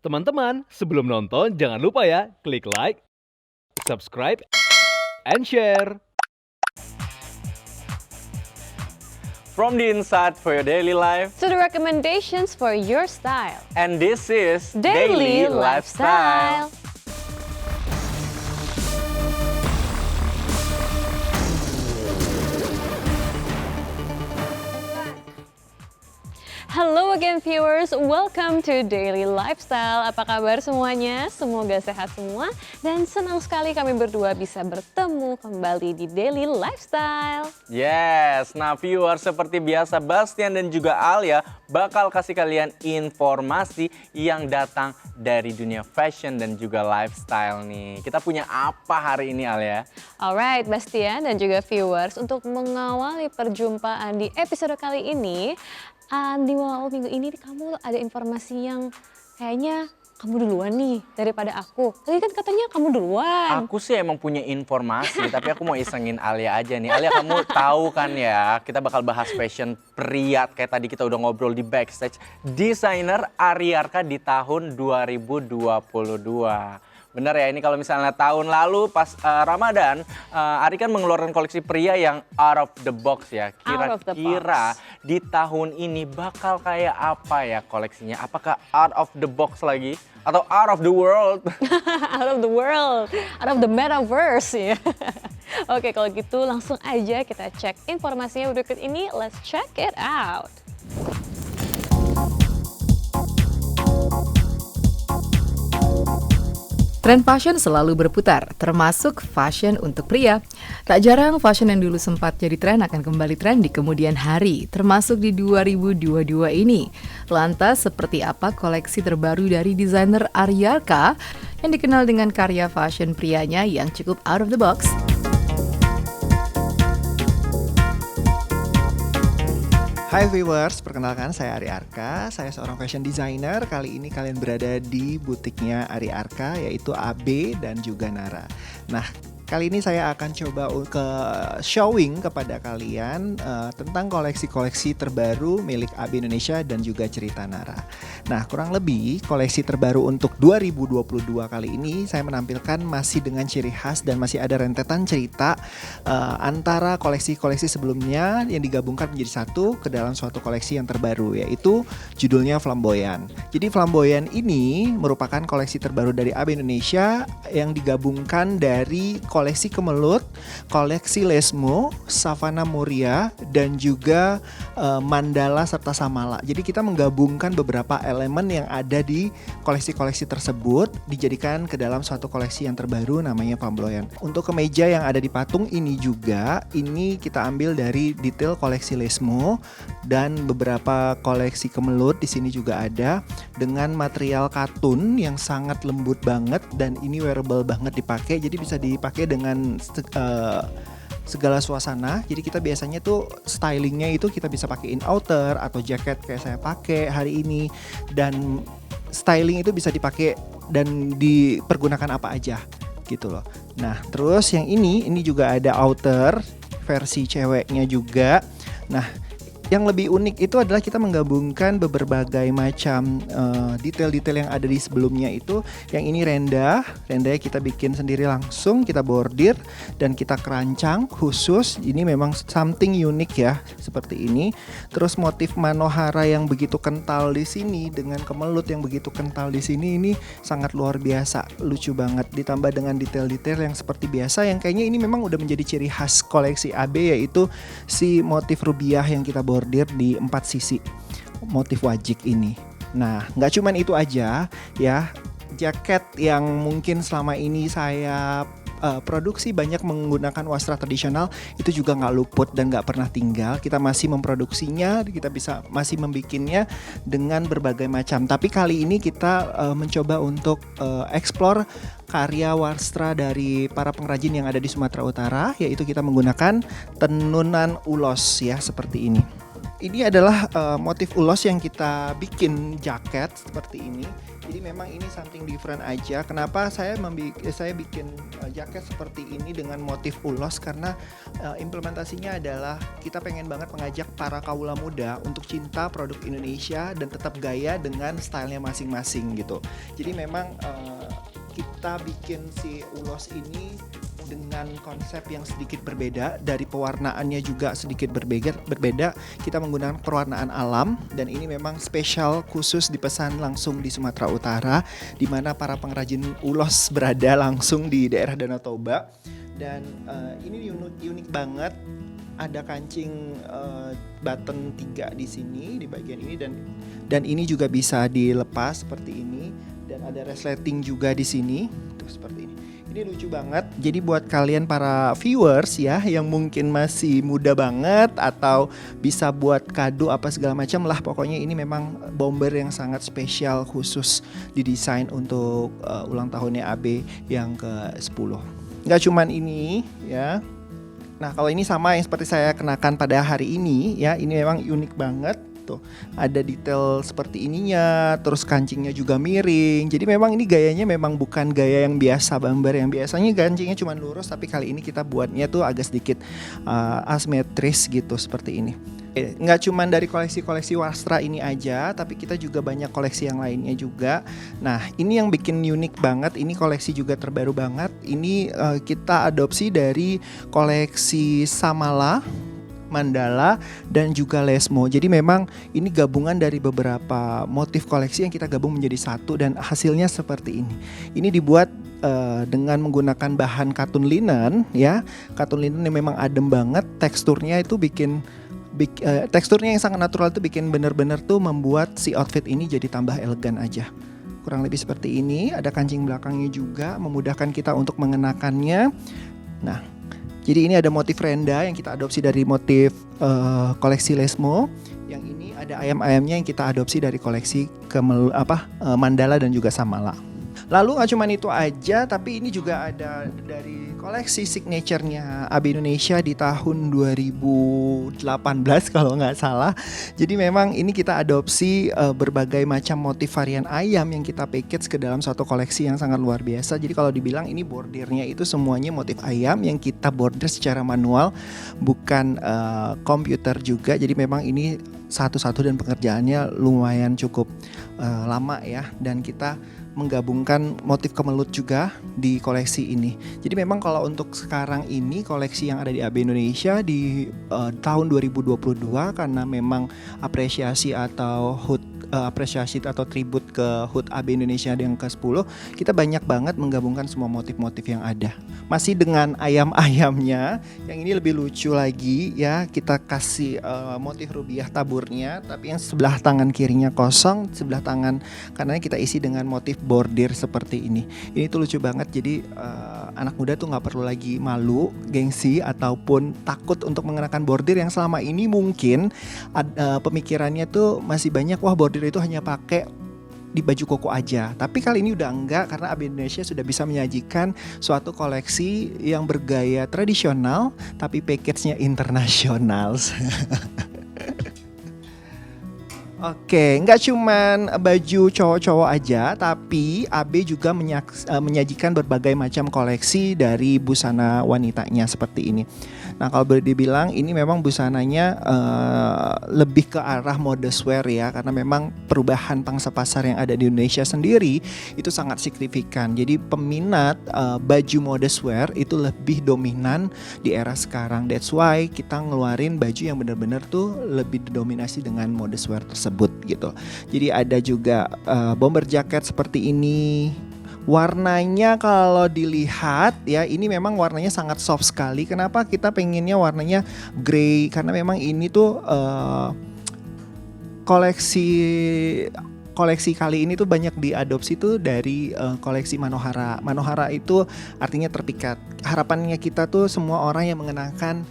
Teman-teman, sebelum nonton jangan lupa ya, klik like, subscribe, and share. From the insight for your daily life, to the recommendations for your style. and this is Daily Lifestyle. Hello again viewers, welcome to Daily Lifestyle. Apa kabar semuanya? Semoga sehat semua dan senang sekali kami berdua bisa bertemu kembali di Daily Lifestyle. Yes, nah viewers seperti biasa Bastian dan juga Alia bakal kasih kalian informasi yang datang dari dunia fashion dan juga lifestyle nih. Kita punya apa hari ini Alia? Alright Bastian dan juga viewers, untuk mengawali perjumpaan di episode kali ini, di awal minggu ini kamu ada informasi yang kayaknya kamu duluan nih daripada aku. Tadi kan katanya kamu duluan. Aku sih emang punya informasi, tapi aku mau isengin Alia aja nih. Alia, kamu tahu kan ya, kita bakal bahas fashion pria. Kayak tadi kita udah ngobrol di backstage. Desainer Aryarka di tahun 2022. Bener ya, ini kalau misalnya tahun lalu pas Ramadan, Ari kan mengeluarkan koleksi pria yang out of the box ya. Kira-kira di tahun ini bakal kayak apa ya koleksinya? Apakah out of the box lagi? Atau out of the world? Out of the world, out of the metaverse ya. Oke, kalau gitu langsung aja kita cek informasinya berikut ini. Let's check it out. Tren fashion selalu berputar, termasuk fashion untuk pria. Tak jarang fashion yang dulu sempat jadi tren akan kembali tren di kemudian hari, termasuk di 2022 ini. Lantas, seperti apa koleksi terbaru dari desainer Aryarka yang dikenal dengan karya fashion prianya yang cukup out of the box? Hai viewers, perkenalkan saya Aryarka, saya seorang fashion designer. Kali ini kalian berada di butiknya Aryarka, yaitu AB dan juga Nara. Nah, kali ini saya akan coba ke showing kepada kalian tentang koleksi-koleksi terbaru milik AB Indonesia dan juga cerita Nara. Nah, kurang lebih koleksi terbaru untuk 2022 kali ini saya menampilkan masih dengan ciri khas dan masih ada rentetan cerita antara koleksi-koleksi sebelumnya yang digabungkan menjadi satu ke dalam suatu koleksi yang terbaru, yaitu judulnya Flamboyan. Jadi Flamboyan ini merupakan koleksi terbaru dari AB Indonesia yang digabungkan dari koleksi Kemelut, koleksi Lesmo, Savana Muria, dan juga Mandala serta Samala. Jadi kita menggabungkan beberapa elemen yang ada di koleksi-koleksi tersebut dijadikan ke dalam suatu koleksi yang terbaru namanya Flamboyan. Untuk kemeja yang ada di patung ini juga, ini kita ambil dari detail koleksi Lesmo dan beberapa koleksi Kemelut di sini juga ada dengan material katun yang sangat lembut banget dan ini wearable banget dipakai. Jadi bisa dipakai dengan segala suasana. Jadi kita biasanya tuh stylingnya itu kita bisa pakein outer atau jaket kayak saya pakai hari ini, dan styling itu bisa dipakai dan dipergunakan apa aja gitu loh. Nah terus yang ini juga ada outer versi ceweknya juga. Nah yang lebih unik itu adalah kita menggabungkan berbagai macam detail-detail yang ada di sebelumnya itu. Yang ini rendanya kita bikin sendiri langsung, kita bordir dan kita kerancang khusus. Ini memang something unik ya, seperti ini. Terus motif manohara yang begitu kental di sini dengan kemelut yang begitu kental di sini, ini sangat luar biasa, lucu banget. Ditambah dengan detail-detail yang seperti biasa, yang kayaknya ini memang udah menjadi ciri khas koleksi AB, yaitu si motif rubiah yang kita bordir di 4 sisi motif wajik ini. Nah, nggak cuman itu aja ya, jaket yang mungkin selama ini saya produksi banyak menggunakan wastra tradisional itu juga nggak luput dan nggak pernah tinggal. Kita masih memproduksinya, kita bisa masih membikinnya dengan berbagai macam. Tapi kali ini kita mencoba untuk explore karya wastra dari para pengrajin yang ada di Sumatera Utara, yaitu kita menggunakan tenunan ulos ya, seperti ini. Ini adalah motif ulos yang kita bikin jaket seperti ini. Jadi memang ini something different aja. Kenapa saya bikin jaket seperti ini dengan motif ulos, karena implementasinya adalah kita pengen banget mengajak para kaula muda untuk cinta produk Indonesia dan tetap gaya dengan stylenya masing-masing gitu. Jadi memang kita bikin si ulos ini dengan konsep yang sedikit berbeda, dari pewarnaannya juga sedikit berbeda. Kita menggunakan pewarnaan alam, dan ini memang spesial khusus dipesan langsung di Sumatera Utara, di mana para pengrajin ulos berada langsung di daerah Danau Toba. Dan ini unik banget. Ada kancing button 3 di sini di bagian ini, dan ini juga bisa dilepas seperti ini, dan ada resleting juga di sini tuh seperti ini. Ini lucu banget. Jadi buat kalian para viewers ya yang mungkin masih muda banget atau bisa buat kado apa segala macam lah, pokoknya ini memang bomber yang sangat spesial khusus didesain untuk ulang tahunnya AB yang ke-10. Nggak cuman ini ya. Nah, kalau ini sama yang seperti saya kenakan pada hari ini ya, ini memang unik banget. Tuh, ada detail seperti ininya, terus kancingnya juga miring. Jadi memang ini gayanya memang bukan gaya yang biasa bomber, yang biasanya kancingnya cuma lurus, tapi kali ini kita buatnya tuh agak sedikit asimetris gitu seperti ini. Nggak cuma dari koleksi-koleksi wastra ini aja, tapi kita juga banyak koleksi yang lainnya juga. Nah, ini yang bikin unik banget, ini koleksi juga terbaru banget. Ini kita adopsi dari koleksi Samala, Mandala, dan juga Lesmo. Jadi memang ini gabungan dari beberapa motif koleksi yang kita gabung menjadi satu, dan hasilnya seperti ini. Ini dibuat dengan menggunakan bahan katun linen ya. Katun linen yang memang adem banget, teksturnya itu teksturnya yang sangat natural itu bikin bener-bener tuh membuat si outfit ini jadi tambah elegan aja. Kurang lebih seperti ini. Ada kancing belakangnya juga memudahkan kita untuk mengenakannya. Nah, jadi ini ada motif renda yang kita adopsi dari motif koleksi Lesmo. Yang ini ada ayam-ayamnya yang kita adopsi dari koleksi Mandala dan juga Samala. Lalu gak cuma itu aja, tapi ini juga ada dari koleksi signature-nya AB Indonesia di tahun 2018 kalau nggak salah. Jadi memang ini kita adopsi berbagai macam motif varian ayam yang kita package ke dalam suatu koleksi yang sangat luar biasa. Jadi kalau dibilang ini bordirnya itu semuanya motif ayam yang kita bordir secara manual, bukan komputer juga. Jadi memang ini satu-satu dan pengerjaannya lumayan cukup lama ya, dan kita menggabungkan motif kemelut juga di koleksi ini. Jadi memang kalau untuk sekarang ini koleksi yang ada di AB Indonesia di tahun 2022, karena memang apresiasi atau tribut ke HUT AB Indonesia yang ke-10, kita banyak banget menggabungkan semua motif-motif yang ada. Masih dengan ayam-ayamnya, yang ini lebih lucu lagi ya, kita kasih motif rubiah taburnya, tapi yang sebelah tangan kirinya kosong, sebelah tangan kanannya kita isi dengan motif bordir seperti ini. Ini tuh lucu banget, jadi anak muda tuh gak perlu lagi malu, gengsi, ataupun takut untuk mengenakan bordir yang selama ini mungkin pemikirannya tuh masih banyak, wah bordir itu hanya pakai di baju koko aja. Tapi kali ini udah enggak, karena AB Indonesia sudah bisa menyajikan suatu koleksi yang bergaya tradisional tapi package-nya internasional. Oke, nggak cuman baju cowok-cowok aja, tapi AB juga menyajikan berbagai macam koleksi dari busana wanitanya seperti ini. Nah, kalau boleh dibilang ini memang busananya lebih ke arah modest wear ya, karena memang perubahan pangsa pasar yang ada di Indonesia sendiri itu sangat signifikan. Jadi peminat baju modest wear itu lebih dominan di era sekarang. That's why kita ngeluarin baju yang benar-benar tuh lebih didominasi dengan modest wear tersebut gitu. Jadi ada juga bomber jacket seperti ini. Warnanya kalau dilihat ya, ini memang warnanya sangat soft sekali. Kenapa kita pengennya warnanya grey? Karena memang ini tuh koleksi kali ini tuh banyak diadopsi tuh dari koleksi Manohara. Manohara itu artinya terpikat. Harapannya kita tuh semua orang yang mengenakan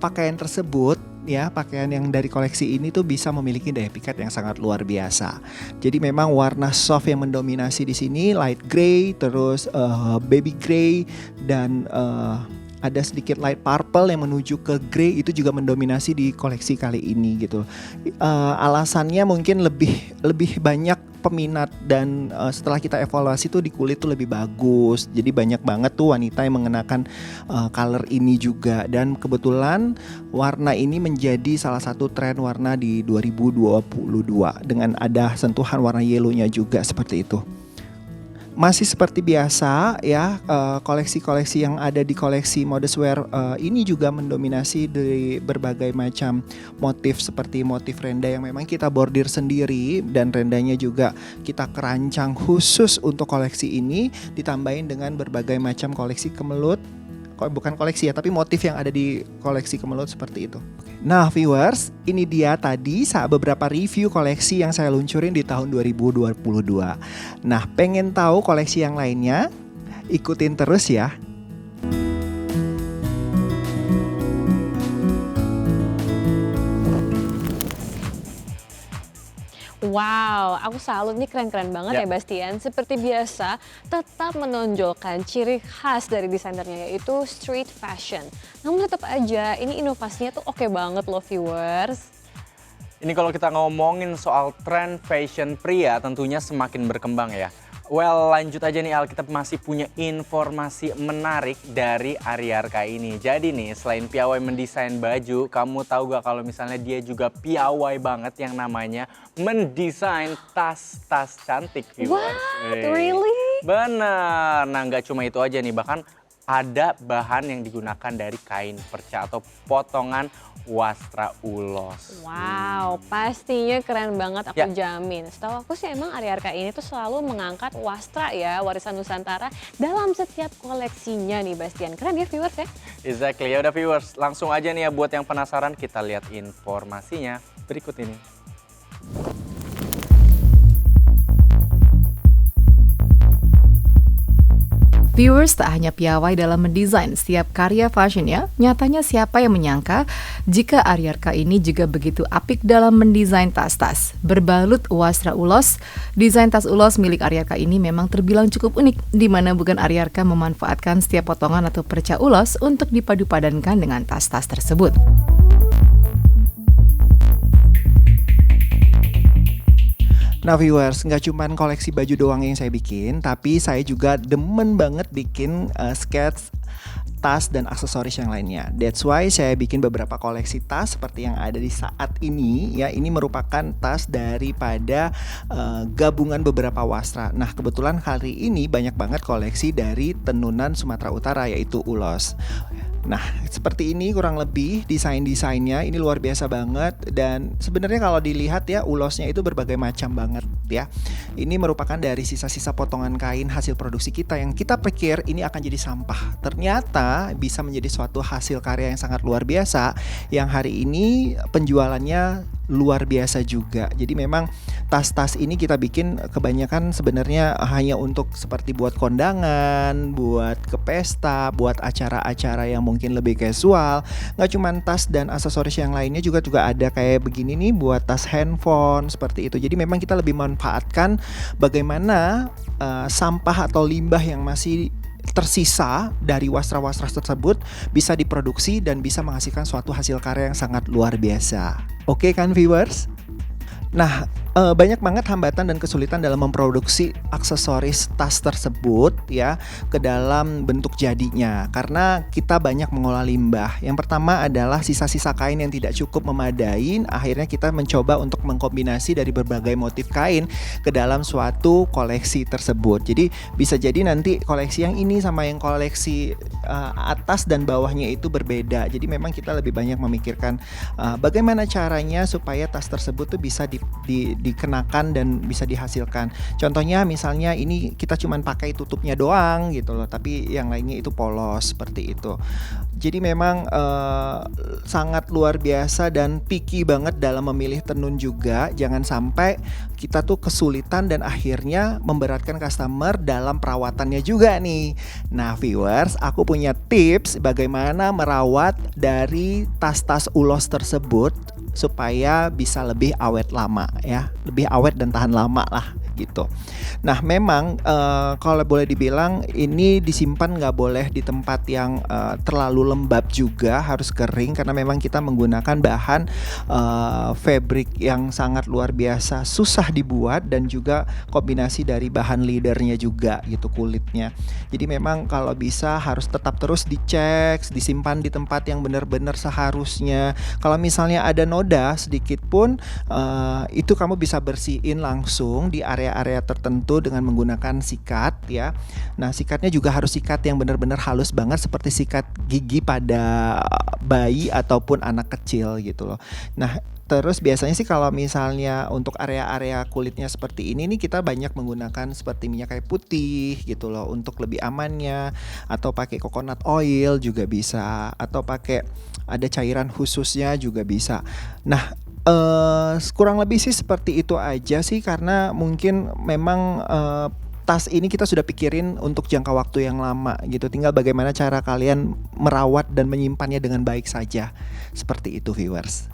pakaian tersebut ya, pakaian yang dari koleksi ini tuh bisa memiliki daya pikat yang sangat luar biasa. Jadi memang warna soft yang mendominasi di sini, light gray, terus baby gray, dan ada sedikit light purple yang menuju ke grey, itu juga mendominasi di koleksi kali ini gitu. Alasannya mungkin lebih banyak peminat dan setelah kita evaluasi tuh di kulit tuh lebih bagus. Jadi banyak banget tuh wanita yang mengenakan color ini juga, dan kebetulan warna ini menjadi salah satu tren warna di 2022 dengan ada sentuhan warna yellownya juga seperti itu. Masih seperti biasa ya, koleksi-koleksi yang ada di koleksi Modestwear ini juga mendominasi dari berbagai macam motif, seperti motif renda yang memang kita bordir sendiri, dan rendanya juga kita kerancang khusus untuk koleksi ini, ditambahin dengan berbagai macam koleksi kemelut. Bukan koleksi ya, tapi motif yang ada di koleksi kemelut seperti itu. Nah viewers, ini dia tadi beberapa review koleksi yang saya luncurin di tahun 2022. Nah, pengen tahu koleksi yang lainnya? Ikutin terus ya. Wow, aku salut, ini keren-keren banget ya Bastian. Seperti biasa, tetap menonjolkan ciri khas dari desainernya, yaitu street fashion. Namun tetap aja, ini inovasinya tuh oke banget loh viewers. Ini kalau kita ngomongin soal tren fashion pria tentunya semakin berkembang ya. Well, lanjut aja nih Al, kita masih punya informasi menarik dari Aryarka ini. Jadi nih, selain piawai mendesain baju, kamu tahu gak kalau misalnya dia juga piawai banget yang namanya mendesain tas-tas cantik viewers. What? Really? Bener, nah nggak cuma itu aja nih, bahkan ada bahan yang digunakan dari kain perca atau potongan wastra ulos. Wow, pastinya keren banget, aku jamin. Setahu aku sih emang Aryarka ini tuh selalu mengangkat wastra ya, warisan Nusantara dalam setiap koleksinya nih Bastian. Keren ya viewers ya? Exactly, ya udah viewers, langsung aja nih ya buat yang penasaran, kita lihat informasinya berikut ini. Viewers, tak hanya piawai dalam mendesain setiap karya fashionnya, nyatanya siapa yang menyangka jika Aryarka ini juga begitu apik dalam mendesain tas-tas. Berbalut wastra ulos, desain tas ulos milik Aryarka ini memang terbilang cukup unik, di mana bukan Aryarka memanfaatkan setiap potongan atau perca ulos untuk dipadu-padankan dengan tas-tas tersebut. Nah viewers, nggak cuman koleksi baju doang yang saya bikin, tapi saya juga demen banget bikin sketch tas dan aksesoris yang lainnya. That's why saya bikin beberapa koleksi tas seperti yang ada di saat ini ya. Ini merupakan tas daripada gabungan beberapa wastra. Nah kebetulan hari ini banyak banget koleksi dari tenunan Sumatera Utara, yaitu ulos. Nah seperti ini kurang lebih desain-desainnya, ini luar biasa banget. Dan sebenarnya kalau dilihat ya, ulosnya itu berbagai macam banget ya. Ini merupakan dari sisa-sisa potongan kain hasil produksi kita yang kita pikir ini akan jadi sampah. Ternyata bisa menjadi suatu hasil karya yang sangat luar biasa, yang hari ini penjualannya luar biasa juga. Jadi memang tas-tas ini kita bikin kebanyakan sebenarnya hanya untuk seperti buat kondangan, buat ke pesta, buat acara-acara yang mungkin lebih casual. Nggak cuma tas dan aksesoris yang lainnya, juga ada kayak begini nih buat tas handphone seperti itu. Jadi memang kita lebih manfaatkan bagaimana sampah atau limbah yang masih tersisa dari wastra-wastra tersebut bisa diproduksi dan bisa menghasilkan suatu hasil karya yang sangat luar biasa. Oke kan viewers? Nah, banyak banget hambatan dan kesulitan dalam memproduksi aksesoris tas tersebut ya ke dalam bentuk jadinya, karena kita banyak mengolah limbah. Yang pertama adalah sisa-sisa kain yang tidak cukup memadai. Akhirnya kita mencoba untuk mengkombinasi dari berbagai motif kain ke dalam suatu koleksi tersebut. Jadi bisa jadi nanti koleksi yang ini sama yang koleksi atas dan bawahnya itu berbeda. Jadi memang kita lebih banyak memikirkan bagaimana caranya supaya tas tersebut tuh bisa dikenakan dan bisa dihasilkan. Contohnya misalnya ini kita cuman pakai tutupnya doang gitu loh, tapi yang lainnya itu polos seperti itu. Jadi memang sangat luar biasa dan picky banget dalam memilih tenun juga. Jangan sampai kita tuh kesulitan dan akhirnya memberatkan customer dalam perawatannya juga nih. Nah viewers, aku punya tips bagaimana merawat dari tas-tas ulos tersebut supaya bisa lebih awet lama ya, lebih awet dan tahan lama lah gitu. Nah memang kalau boleh dibilang ini disimpan nggak boleh di tempat yang terlalu lembab juga, harus kering karena memang kita menggunakan bahan fabric yang sangat luar biasa susah dibuat dan juga kombinasi dari bahan leathernya juga gitu, kulitnya. Jadi memang kalau bisa harus tetap terus dicek, disimpan di tempat yang benar-benar seharusnya. Kalau misalnya ada noda sedikit pun itu kamu bisa bersihin langsung di area-area tertentu dengan menggunakan sikat ya. Nah sikatnya juga harus sikat yang benar-benar halus banget seperti sikat gigi pada bayi ataupun anak kecil gitu loh. Nah terus biasanya sih kalau misalnya untuk area-area kulitnya seperti ini nih kita banyak menggunakan seperti minyak kayu putih gitu loh untuk lebih amannya, atau pakai coconut oil juga bisa, atau pakai ada cairan khususnya juga bisa. Nah kurang lebih sih seperti itu aja sih, karena mungkin memang tas ini kita sudah pikirin untuk jangka waktu yang lama gitu. Tinggal bagaimana cara kalian merawat dan menyimpannya dengan baik saja. Seperti itu viewers.